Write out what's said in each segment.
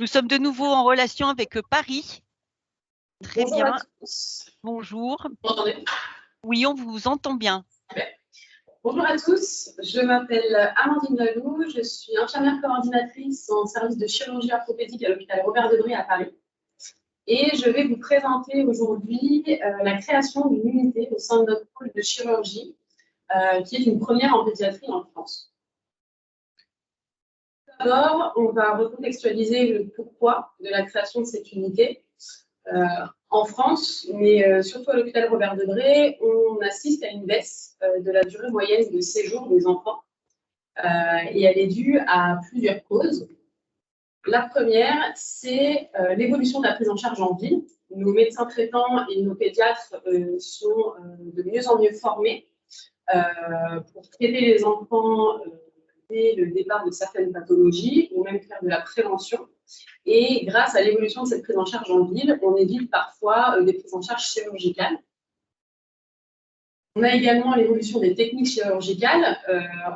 Nous sommes de nouveau en relation avec Paris. Très Bonjour bien. À tous. Bonjour. Vous m'entendez? Oui, on vous entend bien. Bonjour à tous, je m'appelle Amandine Lalou, je suis infirmière coordinatrice en service de chirurgie orthopédique à l'hôpital Robert Debré à Paris. Et je vais vous présenter aujourd'hui la création d'une unité au sein de notre pôle de chirurgie, qui est une première en pédiatrie en France. D'abord, on va recontextualiser le pourquoi de la création de cette unité. En France, mais surtout à l'hôpital Robert Debré, on assiste à une baisse de la durée moyenne de séjour des enfants. Et elle est due à plusieurs causes. La première, c'est l'évolution de la prise en charge en ville. Nos médecins traitants et nos pédiatres sont de mieux en mieux formés pour traiter les enfants dès le départ de certaines pathologies ou même faire de la prévention. Et grâce à l'évolution de cette prise en charge en ville, on évite parfois des prises en charge chirurgicales. On a également l'évolution des techniques chirurgicales.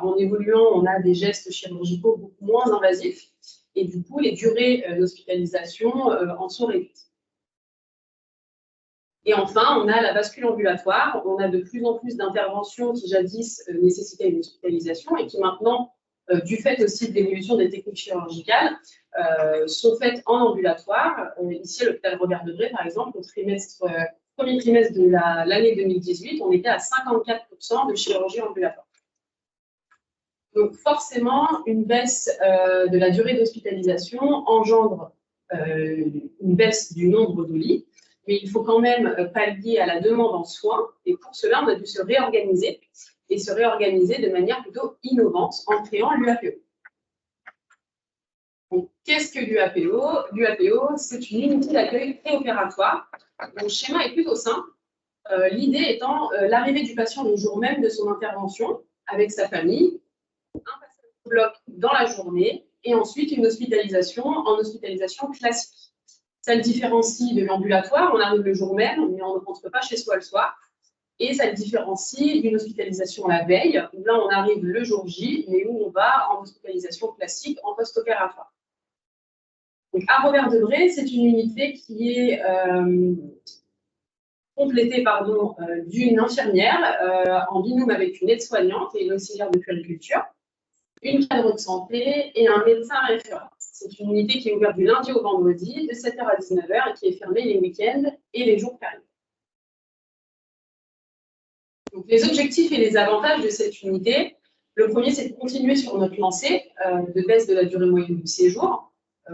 En évoluant, on a des gestes chirurgicaux beaucoup moins invasifs. Et du coup, les durées d'hospitalisation en sont réduites. Et enfin, on a la bascule ambulatoire. On a de plus en plus d'interventions qui jadis nécessitaient une hospitalisation et qui maintenant, du fait aussi de l'évolution des techniques chirurgicales, sont faites en ambulatoire. Ici, à l'hôpital Robert Debré, par exemple, au premier trimestre de l'année 2018, on était à 54% de chirurgie ambulatoire. Donc forcément, une baisse de la durée d'hospitalisation engendre une baisse du nombre de lits, mais il faut quand même pallier à la demande en soins, et pour cela, on a dû se réorganiser, et se réorganiser de manière plutôt innovante en créant l'UAPO. Donc, qu'est-ce que l'UAPO? L'UAPO, c'est une unité d'accueil préopératoire dont le schéma est plutôt simple. L'idée étant l'arrivée du patient le jour même de son intervention avec sa famille, un passage au bloc dans la journée et ensuite une hospitalisation en hospitalisation classique. Ça le différencie de l'ambulatoire, on arrive le jour même, mais on ne rentre pas chez soi le soir. Et ça le différencie d'une hospitalisation la veille, où là on arrive le jour J, mais où on va en hospitalisation classique en post-opératoire. Donc à Robert Debré, c'est une unité qui est complétée d'une infirmière en binôme avec une aide-soignante et une auxiliaire de puériculture, une cadre de santé et un médecin référent. C'est une unité qui est ouverte du lundi au vendredi, de 7h à 19h, et qui est fermée les week-ends et les jours fériés. Donc, les objectifs et les avantages de cette unité, le premier, c'est de continuer sur notre lancée de baisse de la durée moyenne du séjour.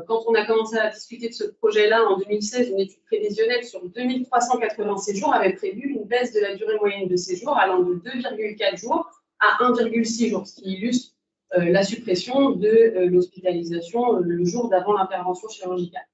Quand on a commencé à discuter de ce projet-là en 2016, une étude prévisionnelle sur 2380 séjours avait prévu une baisse de la durée moyenne de séjour allant de 2,4 jours à 1,6 jours, ce qui illustre la suppression de l'hospitalisation le jour d'avant l'intervention chirurgicale.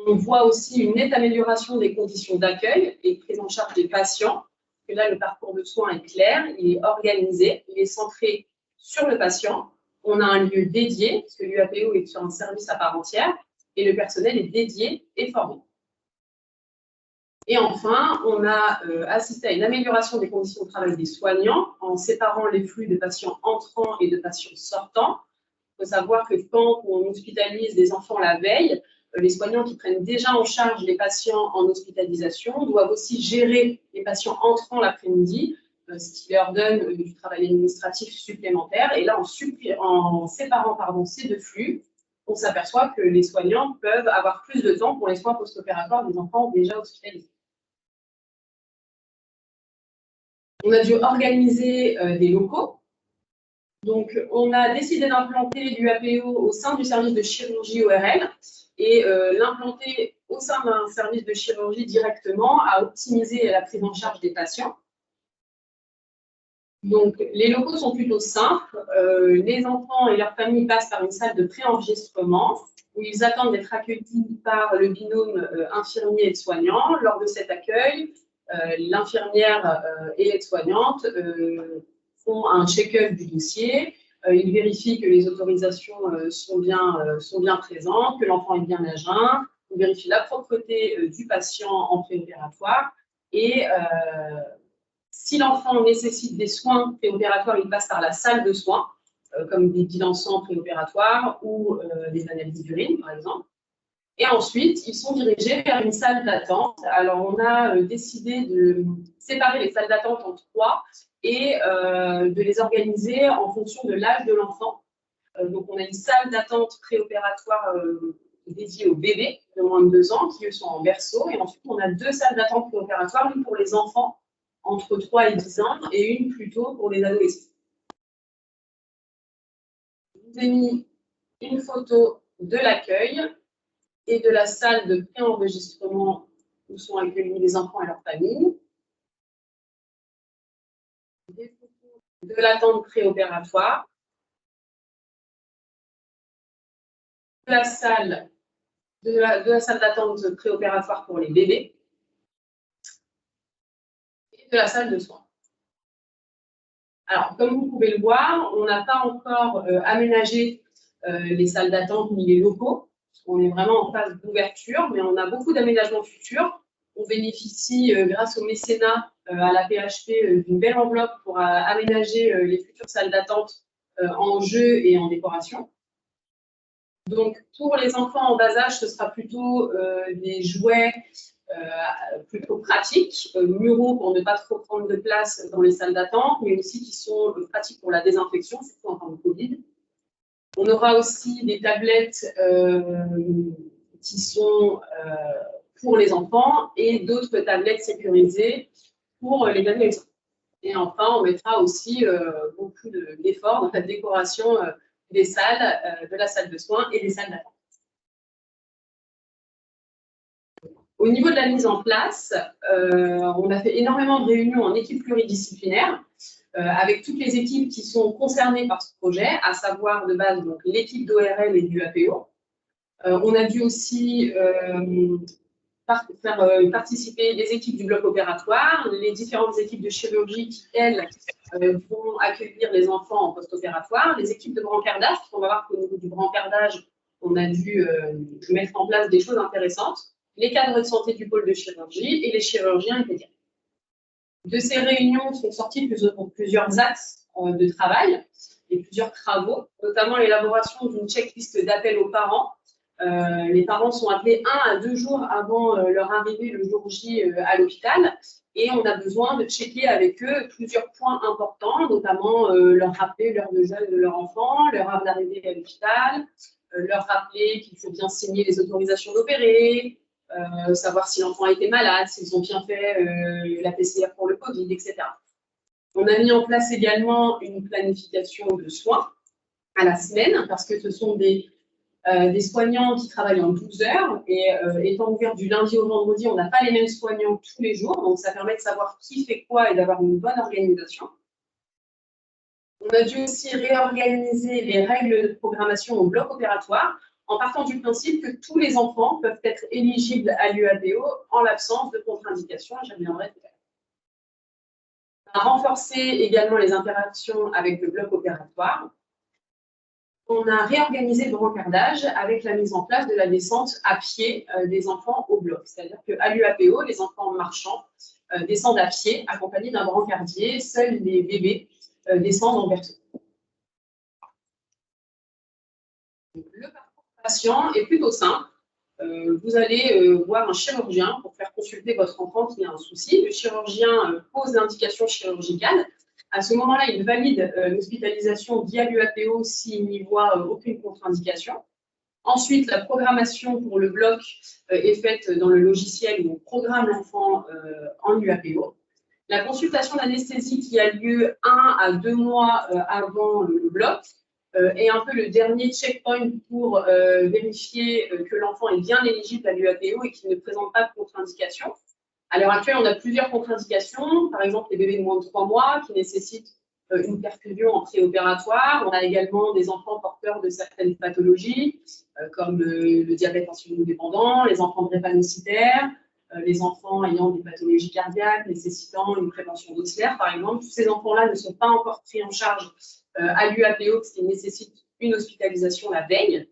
On voit aussi une nette amélioration des conditions d'accueil et de prise en charge des patients. Que là, le parcours de soins est clair, il est organisé, il est centré sur le patient. On a un lieu dédié, parce que l'UAPO est sur un service à part entière, et le personnel est dédié et formé. Et enfin, on a assisté à une amélioration des conditions de travail des soignants en séparant les flux de patients entrants et de patients sortants. Il faut savoir que quand on hospitalise des enfants la veille, les soignants qui prennent déjà en charge les patients en hospitalisation doivent aussi gérer les patients entrants l'après-midi, ce qui leur donne du travail administratif supplémentaire. Et là, en séparant ces deux flux, on s'aperçoit que les soignants peuvent avoir plus de temps pour les soins post-opératoires des enfants déjà hospitalisés. On a dû organiser des locaux. Donc, on a décidé d'implanter l'UAPO au sein du service de chirurgie ORL et l'implanter au sein d'un service de chirurgie directement à optimiser la prise en charge des patients. Donc, les locaux sont plutôt simples. Les enfants et leurs familles passent par une salle de préenregistrement où ils attendent d'être accueillis par le binôme infirmier et soignant. Lors de cet accueil, l'infirmière et l'aide-soignante font un check-up du dossier. Ils vérifient que les autorisations sont bien présentes, que l'enfant est bien à jeun. Ils vérifient la propreté du patient en préopératoire et si l'enfant nécessite des soins préopératoires, il passe par la salle de soins comme des bilans sang préopératoires ou des analyses d'urine, par exemple. Et ensuite, ils sont dirigés vers une salle d'attente. Alors, on a décidé de séparer les salles d'attente en 3 et de les organiser en fonction de l'âge de l'enfant. Donc, on a une salle d'attente préopératoire dédiée aux bébés de moins de 2 ans qui, eux, sont en berceau. Et ensuite, on a 2 salles d'attente préopératoires, une pour les enfants entre 3 et 10 ans et une plutôt pour les adolescents. Je vous ai mis une photo de l'accueil et de la salle de préenregistrement où sont accueillis les enfants et leurs familles. Des photos de l'attente préopératoire. De la salle d'attente préopératoire pour les bébés. Et de la salle de soins. Alors, comme vous pouvez le voir, on n'a pas encore aménagé les salles d'attente ni les locaux. On est vraiment en phase d'ouverture, mais on a beaucoup d'aménagements futurs. On bénéficie, grâce au mécénat à la PHP, d'une belle enveloppe pour aménager les futures salles d'attente en jeux et en décoration. Donc, pour les enfants en bas âge, ce sera plutôt des jouets plutôt pratiques, muraux pour ne pas trop prendre de place dans les salles d'attente, mais aussi qui sont pratiques pour la désinfection, surtout en temps de Covid. On aura aussi des tablettes qui sont pour les enfants et d'autres tablettes sécurisées pour les adultes. Et enfin, on mettra aussi beaucoup d'efforts dans la décoration des salles, de la salle de soins et des salles d'attente. Au niveau de la mise en place, on a fait énormément de réunions en équipe pluridisciplinaire avec toutes les équipes qui sont concernées par ce projet, à savoir de base l'équipe d'ORL et du APO. On a dû aussi faire participer les équipes du bloc opératoire, les différentes équipes de chirurgie qui, elles, vont accueillir les enfants en post-opératoire, les équipes de brancardage, parce qu'on va voir qu'au niveau du brancardage, on a dû mettre en place des choses intéressantes, les cadres de santé du pôle de chirurgie et les chirurgiens pédiatres. De ces réunions sont sortis plusieurs axes de travail et plusieurs travaux, notamment l'élaboration d'une checklist d'appel aux parents. Les parents sont appelés 1 à 2 jours avant leur arrivée le jour J à l'hôpital et on a besoin de checker avec eux plusieurs points importants, notamment leur rappeler l'heure de jeûne de leur enfant, leur heure d'arrivée à l'hôpital, leur rappeler qu'il faut bien signer les autorisations d'opérer, savoir si l'enfant a été malade, s'ils ont bien fait la PCR pour le Covid, etc. On a mis en place également une planification de soins à la semaine parce que ce sont des soignants qui travaillent en 12 heures et étant ouvert du lundi au vendredi, on n'a pas les mêmes soignants tous les jours, donc ça permet de savoir qui fait quoi et d'avoir une bonne organisation. On a dû aussi réorganiser les règles de programmation au bloc opératoire en partant du principe que tous les enfants peuvent être éligibles à l'UAPO en l'absence de contre-indication, j'y reviendrai tout à l'heure. On a renforcé également les interactions avec le bloc opératoire. On a réorganisé le brancardage avec la mise en place de la descente à pied des enfants au bloc. C'est-à-dire qu'à l'UAPO, les enfants marchants descendent à pied accompagnés d'un brancardier. Seuls les bébés descendent en berceau. Le parcours patient est plutôt simple. Vous allez voir un chirurgien pour faire consulter votre enfant qui a un souci. Le chirurgien pose l'indication chirurgicale. À ce moment-là, il valide l'hospitalisation via l'UAPO s'il n'y voit aucune contre-indication. Ensuite, la programmation pour le bloc est faite dans le logiciel où on programme l'enfant en UAPO. La consultation d'anesthésie qui a lieu 1 à 2 mois avant le bloc est un peu le dernier checkpoint pour vérifier que l'enfant est bien éligible à l'UAPO et qu'il ne présente pas de contre-indication. À l'heure actuelle, on a plusieurs contre-indications, par exemple les bébés de moins de 3 mois qui nécessitent une perfusion en préopératoire. On a également des enfants porteurs de certaines pathologies, comme le diabète insulino-dépendant, les enfants drépanocytaires, les enfants ayant des pathologies cardiaques nécessitant une prévention ossellaire, par exemple. Tous ces enfants-là ne sont pas encore pris en charge à l'UAPO, ce qui nécessite une hospitalisation la veille.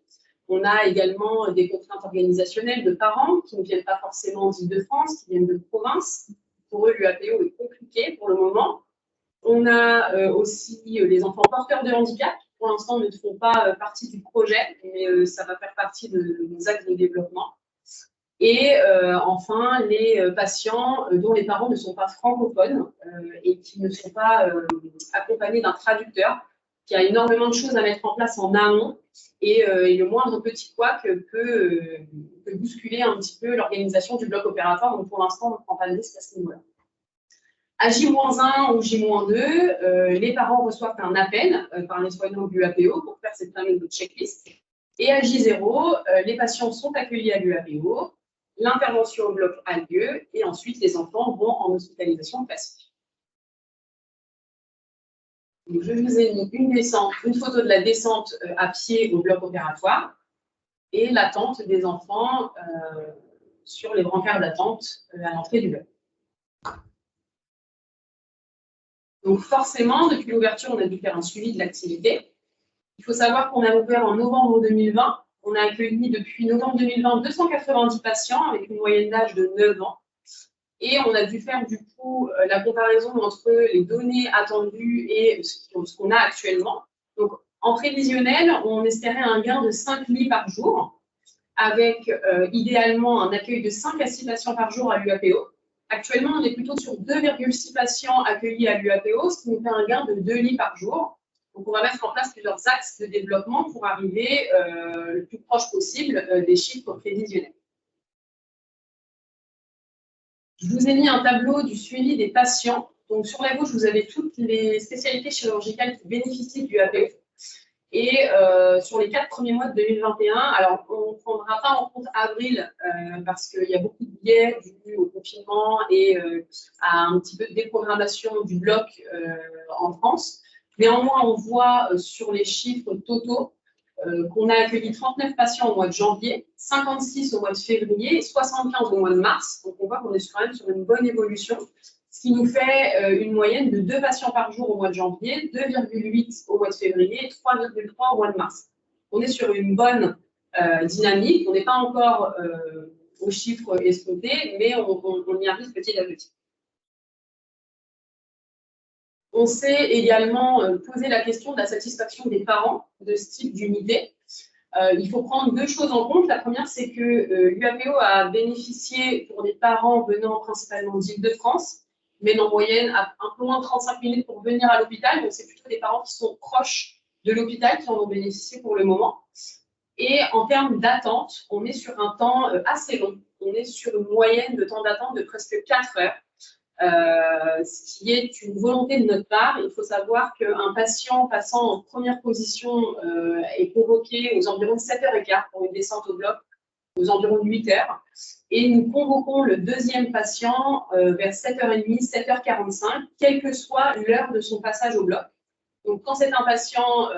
On a également des contraintes organisationnelles de parents qui ne viennent pas forcément d'Île-de-France, qui viennent de province. Pour eux, l'UAPO est compliqué pour le moment. On a aussi les enfants porteurs de handicap qui pour l'instant ne font pas partie du projet, mais ça va faire partie de nos axes de développement. Et enfin, les patients dont les parents ne sont pas francophones et qui ne sont pas accompagnés d'un traducteur, qui a énormément de choses à mettre en place en amont et le moindre petit couac peut bousculer un petit peu l'organisation du bloc opératoire. Donc pour l'instant, on ne prend pas de risque à ce niveau-là. À J-1 ou J-2, les parents reçoivent un appel par les soignants du UAPO pour faire cette fameuse checklist. Et à J0, les patients sont accueillis à l'UAPO, l'intervention au bloc a lieu et ensuite les enfants vont en hospitalisation classique. Donc, je vous ai mis une photo de la descente à pied au bloc opératoire et l'attente des enfants sur les brancards d'attente à l'entrée du bloc. Donc forcément, depuis l'ouverture, on a dû faire un suivi de l'activité. Il faut savoir qu'on a ouvert en novembre 2020. On a accueilli depuis novembre 2020 290 patients avec une moyenne d'âge de 9 ans. Et on a dû faire du coup la comparaison entre les données attendues et ce qu'on a actuellement. Donc en prévisionnel, on espérait un gain de 5 lits par jour, avec idéalement un accueil de 5 à 6 patients par jour à l'UAPO. Actuellement, on est plutôt sur 2,6 patients accueillis à l'UAPO, ce qui nous fait un gain de 2 lits par jour. Donc, on va mettre en place plusieurs axes de développement pour arriver le plus proche possible des chiffres prévisionnels. Je vous ai mis un tableau du suivi des patients. Donc, sur la gauche, vous avez toutes les spécialités chirurgicales qui bénéficient du UAPO. Et sur les 4 premiers mois de 2021, alors on ne prendra pas en compte avril parce qu'il y a beaucoup de biais dû au confinement et à un petit peu de déprogrammation du bloc en France. Néanmoins, on voit sur les chiffres totaux qu'on a accueilli 39 patients au mois de janvier, 56 au mois de février et 75 au mois de mars. Donc on voit qu'on est quand même sur une bonne évolution, ce qui nous fait une moyenne de 2 patients par jour au mois de janvier, 2,8 au mois de février et 3,3 au mois de mars. On est sur une bonne dynamique, on n'est pas encore aux chiffres escomptés, mais on y arrive petit à petit. On s'est également posé la question de la satisfaction des parents de ce type d'unité. Il faut prendre deux choses en compte. La première, c'est que l'UAPO a bénéficié pour des parents venant principalement d'Île-de-France, mais en moyenne à un peu moins de 35 minutes pour venir à l'hôpital. Donc, c'est plutôt des parents qui sont proches de l'hôpital qui en ont bénéficié pour le moment. Et en termes d'attente, on est sur un temps assez long. On est sur une moyenne de temps d'attente de presque 4 heures. Ce qui est une volonté de notre part. Il faut savoir qu'un patient passant en première position est convoqué aux environs de 7h15 pour une descente au bloc, aux environs de 8h. Et nous convoquons le deuxième patient vers 7h30, 7h45, quelle que soit l'heure de son passage au bloc. Donc, quand c'est un patient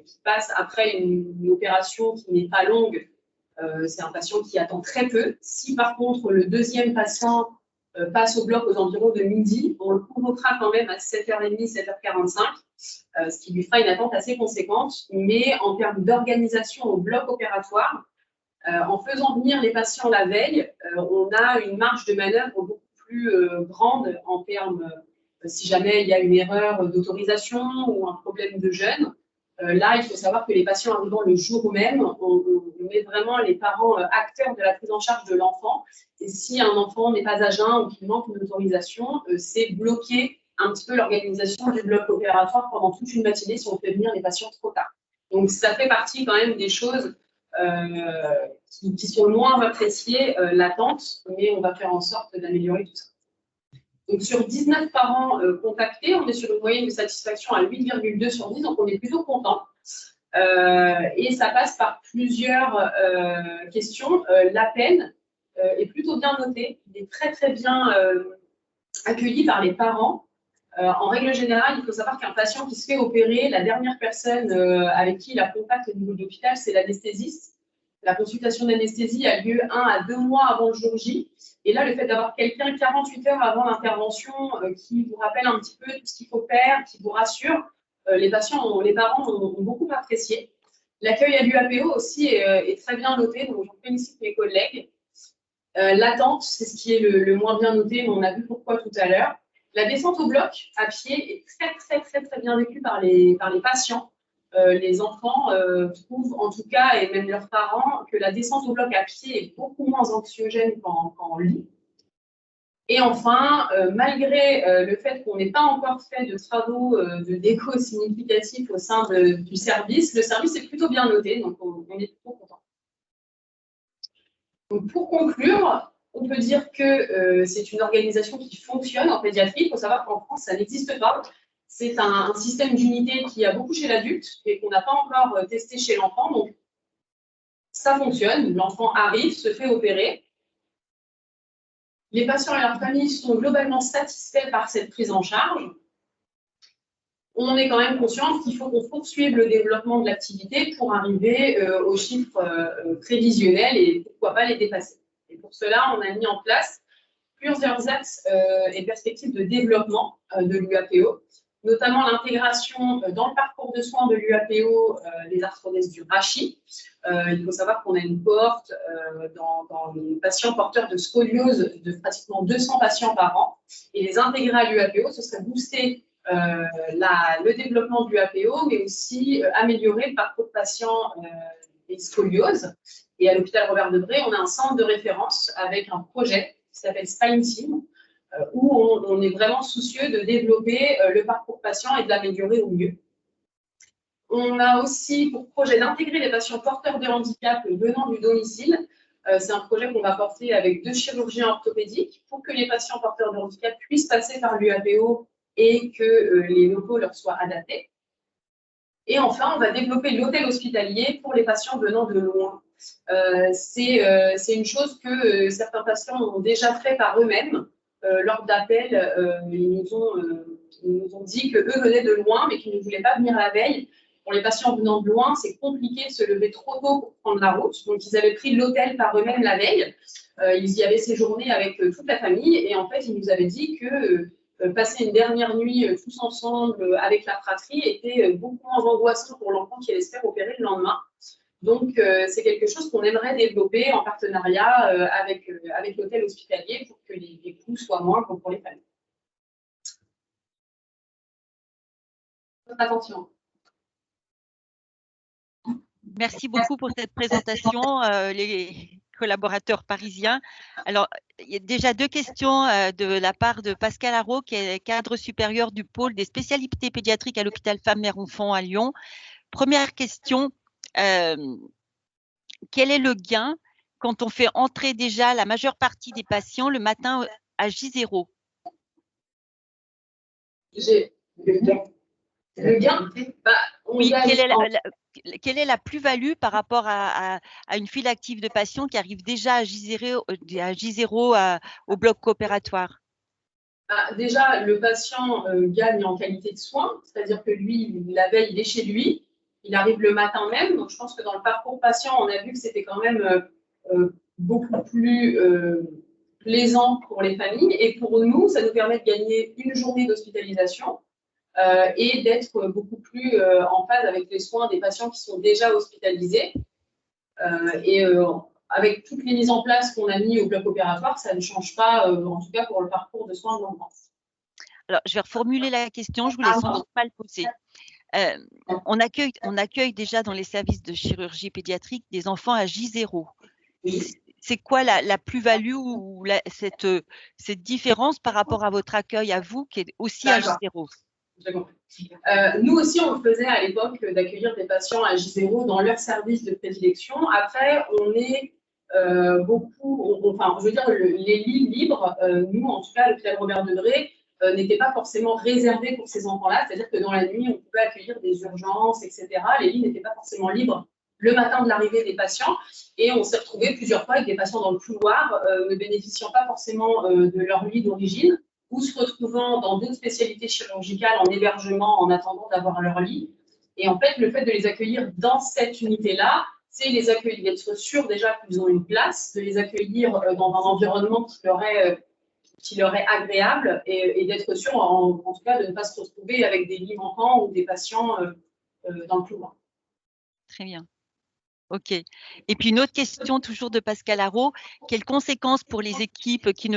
qui passe après une opération qui n'est pas longue, c'est un patient qui attend très peu. Si par contre, le deuxième patient passe au bloc aux environs de midi, on le convoquera quand même à 7h30, 7h45, ce qui lui fera une attente assez conséquente. Mais en termes d'organisation au bloc opératoire, en faisant venir les patients la veille, on a une marge de manœuvre beaucoup plus grande en termes, si jamais il y a une erreur d'autorisation ou un problème de jeûne. Là, il faut savoir que les patients arrivant le jour même, on met vraiment les parents acteurs de la prise en charge de l'enfant. Et si un enfant n'est pas à jeun ou qu'il manque une autorisation, c'est bloquer un petit peu l'organisation du bloc opératoire pendant toute une matinée si on fait venir les patients trop tard. Donc, ça fait partie quand même des choses qui sont moins appréciées, l'attente, mais on va faire en sorte d'améliorer tout ça. Donc, sur 19 parents contactés, on est sur une moyenne de satisfaction à 8,2 sur 10, donc on est plutôt content. Et ça passe par plusieurs questions. L'appel est plutôt bien noté, il est très très bien accueilli par les parents. En règle générale, il faut savoir qu'un patient qui se fait opérer, la dernière personne avec qui il a contact au niveau de l'hôpital, c'est l'anesthésiste. La consultation d'anesthésie a lieu 1 à 2 mois avant le jour J. Et là, le fait d'avoir quelqu'un 48 heures avant l'intervention qui vous rappelle un petit peu tout ce qu'il faut faire, qui vous rassure, les parents ont beaucoup apprécié. L'accueil à l'UAPO aussi est très bien noté, donc j'en félicite mes collègues. L'attente, c'est ce qui est le moins bien noté, mais on a vu pourquoi tout à l'heure. La descente au bloc à pied est très bien vécue par les patients. les enfants trouvent, en tout cas, et même leurs parents, que la descente au bloc à pied est beaucoup moins anxiogène qu'en lit. Et enfin, malgré le fait qu'on n'ait pas encore fait de travaux de déco significatifs au sein du service, le service est plutôt bien noté, donc on est plutôt content. Donc pour conclure, on peut dire que c'est une organisation qui fonctionne en pédiatrie. Il faut savoir qu'en France, ça n'existe pas. C'est un système d'unité qui a beaucoup chez l'adulte et qu'on n'a pas encore testé chez l'enfant. Donc, ça fonctionne. L'enfant arrive, se fait opérer. Les patients et leurs familles sont globalement satisfaits par cette prise en charge. On est quand même conscient qu'il faut qu'on poursuive le développement de l'activité pour arriver aux chiffres prévisionnels et pourquoi pas les dépasser. Et pour cela, on a mis en place plusieurs axes et perspectives de développement de l'UAPO, notamment l'intégration dans le parcours de soins de l'UAPO des arthrodèses du rachis. Il faut savoir qu'on a une cohorte dans les patients porteurs de scoliose de pratiquement 200 patients par an. Et les intégrer à l'UAPO, ce serait booster le développement de l'UAPO, mais aussi améliorer le parcours de patients et scoliose. Et à l'hôpital Robert-Debré, on a un centre de référence avec un projet qui s'appelle Spine Team, où on est vraiment soucieux de développer le parcours patient et de l'améliorer au mieux. On a aussi pour projet d'intégrer les patients porteurs de handicap venant du domicile. C'est un projet qu'on va porter avec 2 chirurgiens orthopédiques pour que les patients porteurs de handicap puissent passer par l'UAPO et que les locaux leur soient adaptés. Et enfin, on va développer l'hôtel hospitalier pour les patients venant de loin. C'est une chose que certains patients ont déjà fait par eux-mêmes. Lors d'appels, ils nous ont dit qu'eux venaient de loin, mais qu'ils ne voulaient pas venir la veille. Pour les patients venant de loin, c'est compliqué de se lever trop tôt pour prendre la route. Donc, ils avaient pris l'hôtel par eux-mêmes la veille. Ils y avaient séjourné avec toute la famille. Et en fait, ils nous avaient dit que passer une dernière nuit tous ensemble avec la fratrie était beaucoup moins angoissant pour l'enfant qui allait se faire opérer le lendemain. Donc, c'est quelque chose qu'on aimerait développer en partenariat avec l'hôtel hospitalier pour que les coûts soient moindres pour les familles. Votre attention. Merci beaucoup pour cette présentation, les collaborateurs parisiens. Alors, il y a déjà 2 questions de la part de Pascal Haro, qui est cadre supérieur du pôle des spécialités pédiatriques à l'hôpital Femmes-Mères-Enfants à Lyon. Première question, quel est le gain quand on fait entrer déjà la majeure partie des patients le matin à J0? Le gain, oui, quelle est la plus-value par rapport à une file active de patients qui arrivent déjà à J0 au bloc coopératoire? Déjà, le patient gagne en qualité de soins, c'est-à-dire que lui, la veille, il est chez lui, il arrive le matin même. Donc, je pense que dans le parcours patient, on a vu que c'était quand même beaucoup plus plaisant pour les familles. Et pour nous, ça nous permet de gagner une journée d'hospitalisation et d'être beaucoup plus en phase avec les soins des patients qui sont déjà hospitalisés. Avec toutes les mises en place qu'on a mis au bloc opératoire, ça ne change pas, en tout cas pour le parcours de soins de l'enfance. Alors, je vais reformuler la question, je voulais sans doute pas le poser. On accueille déjà dans les services de chirurgie pédiatrique des enfants à J0. Oui. C'est quoi la plus-value ou cette différence par rapport à votre accueil à vous qui est aussi à J0? Nous aussi, on faisait à l'époque d'accueillir des patients à J0 dans leur service de prédilection. Après, on est je veux dire, les lits libres, nous, en tout cas, l'hôpital Robert-Debré, n'étaient pas forcément réservés pour ces enfants-là. C'est-à-dire que dans la nuit, on pouvait accueillir des urgences, etc. Les lits n'étaient pas forcément libres le matin de l'arrivée des patients. Et on s'est retrouvé plusieurs fois avec des patients dans le couloir, ne bénéficiant pas forcément de leur lit d'origine, ou se retrouvant dans d'autres spécialités chirurgicales en hébergement en attendant d'avoir leur lit. Et en fait, le fait de les accueillir dans cette unité-là, c'est les accueillir, d'être sûr déjà qu'ils ont une place, de les accueillir dans un environnement qui leur est agréable et d'être sûr, en tout cas, de ne pas se retrouver avec des lits manquants ou des patients dans le couloir. Très bien. Ok. Et puis une autre question toujours de Pascal Haro. Quelles conséquences pour les équipes qui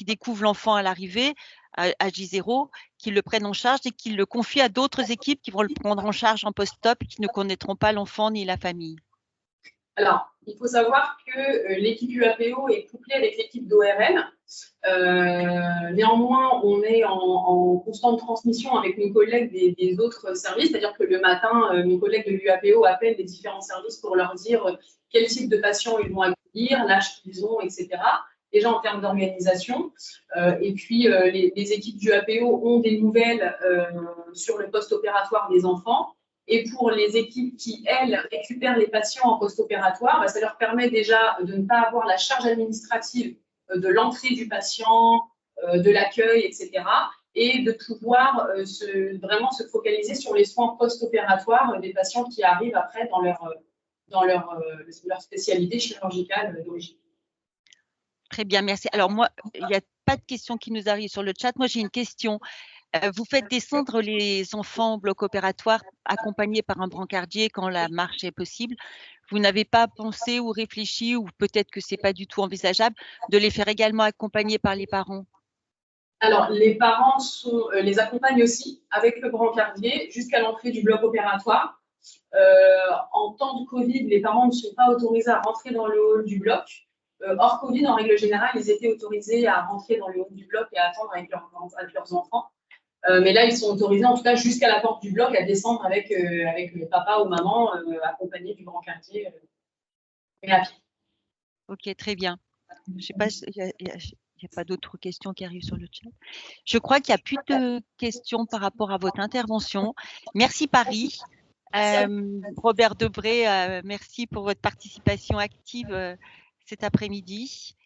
découvrent l'enfant à l'arrivée à J0, qui le prennent en charge et qui le confient à d'autres équipes qui vont le prendre en charge en post-op, qui ne connaîtront pas l'enfant ni la famille? Alors, il faut savoir que l'équipe UAPO est couplée avec l'équipe d'ORL. Néanmoins, on est en constante transmission avec nos collègues des autres services, c'est-à-dire que le matin, nos collègues de l'UAPO appellent les différents services pour leur dire quel type de patients ils vont accueillir, l'âge qu'ils ont, etc. Déjà en termes d'organisation. Et puis, les équipes du APO ont des nouvelles sur le post-opératoire des enfants. Et pour les équipes qui, elles, récupèrent les patients en post-opératoire, ça leur permet déjà de ne pas avoir la charge administrative de l'entrée du patient, de l'accueil, etc. Et de pouvoir vraiment se focaliser sur les soins post-opératoires des patients qui arrivent après dans leur spécialité chirurgicale d'origine. Très bien, merci. Alors moi, il n'y a pas de questions qui nous arrivent sur le chat. Moi, j'ai une question. Vous faites descendre les enfants au bloc opératoire accompagnés par un brancardier quand la marche est possible. Vous n'avez pas pensé ou réfléchi, ou peut-être que ce n'est pas du tout envisageable, de les faire également accompagner par les parents? Alors, les parents les accompagnent aussi avec le brancardier jusqu'à l'entrée du bloc opératoire. En temps de Covid, les parents ne sont pas autorisés à rentrer dans le hall du bloc. Hors Covid, en règle générale, ils étaient autorisés à rentrer dans le hall du bloc et à attendre avec leurs enfants. Mais là, ils sont autorisés, en tout cas, jusqu'à la porte du bloc, à descendre avec le papa ou maman, accompagné du brancardier, mais à pied. Ok, très bien. Je sais pas, il n'y a pas d'autres questions qui arrivent sur le chat. Je crois qu'il n'y a plus de questions par rapport à votre intervention. Merci Paris. Robert Debré, merci pour votre participation active cet après-midi.